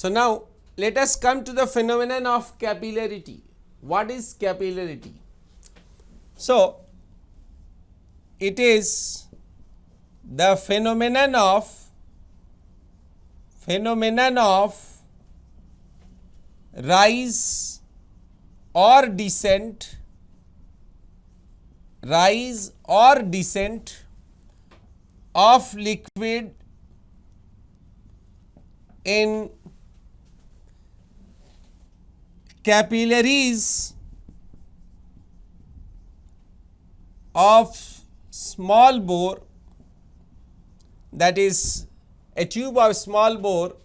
So, now let us come to the phenomenon of capillarity. What is capillarity? So, it is the phenomenon of rise or descent of liquid in capillaries of small bore, that is a tube of small bore,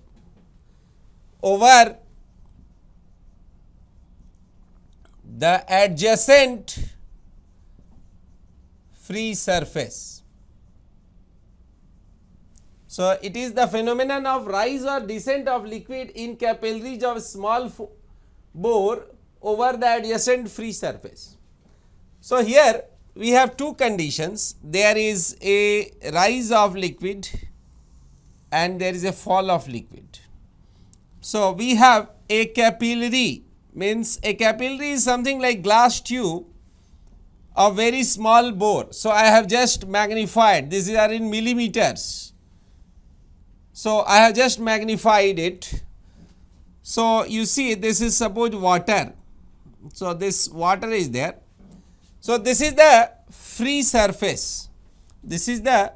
over the adjacent free surface. So, it is the phenomenon of rise or descent of liquid in capillaries of small bore over the adjacent free surface. So, here we have two conditions. There is a rise of liquid and there is a fall of liquid. So, we have a capillary, means a capillary is something like glass tube of very small bore. So, I have just magnified, these are in millimeters. So, I have just magnified it. So, you see this is suppose water. So, this water is there. So, this is the free surface. This is the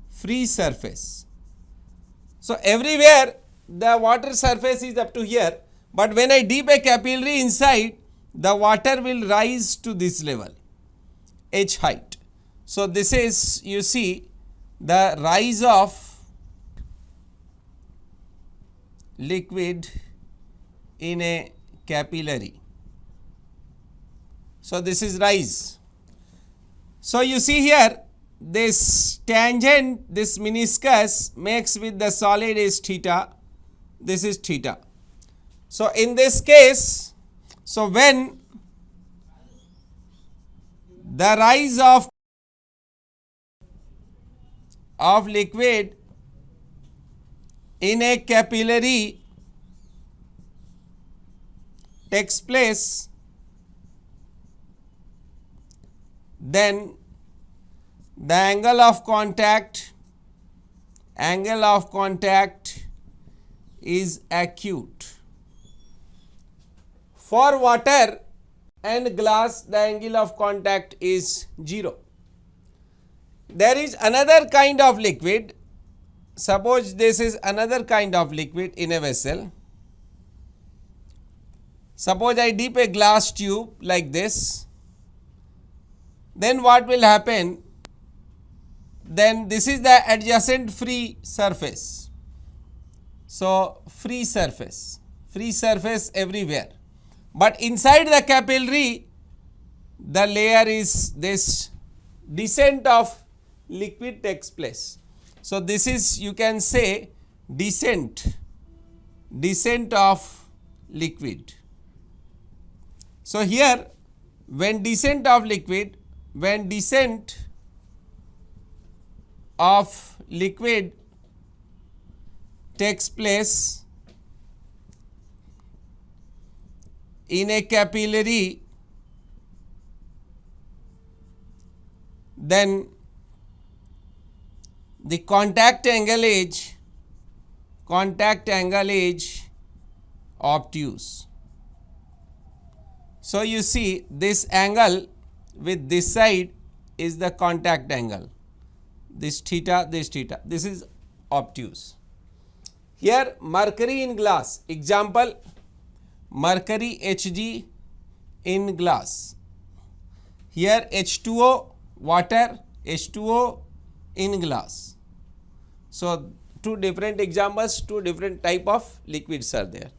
free surface. So, everywhere the water surface is up to here, but when I dip a capillary inside, the water will rise to this level, h height. So, this is, you see, the rise of liquid in a capillary. So, this is rise. So, you see here this tangent, this meniscus makes with the solid is theta, this is theta. So, in this case, so when the rise of liquid in a capillary takes place, then the angle of contact is acute. For water and glass, the angle of contact is 0. There is another kind of liquid. Suppose this is another kind of liquid in a vessel. Suppose I dip a glass tube like this. Then what will happen? Then this is the adjacent free surface. So, free surface everywhere. But inside the capillary, the layer is this descent of liquid takes place. So, this is, you can say, descent of liquid. So, here when descent of liquid takes place in a capillary, then the contact angle is obtuse. So, you see this angle with this side is the contact angle, this theta, this is obtuse. Here mercury in glass, example mercury Hg in glass. Here H2O, water, H2O in glass. So, two different examples, two different type of liquids are there.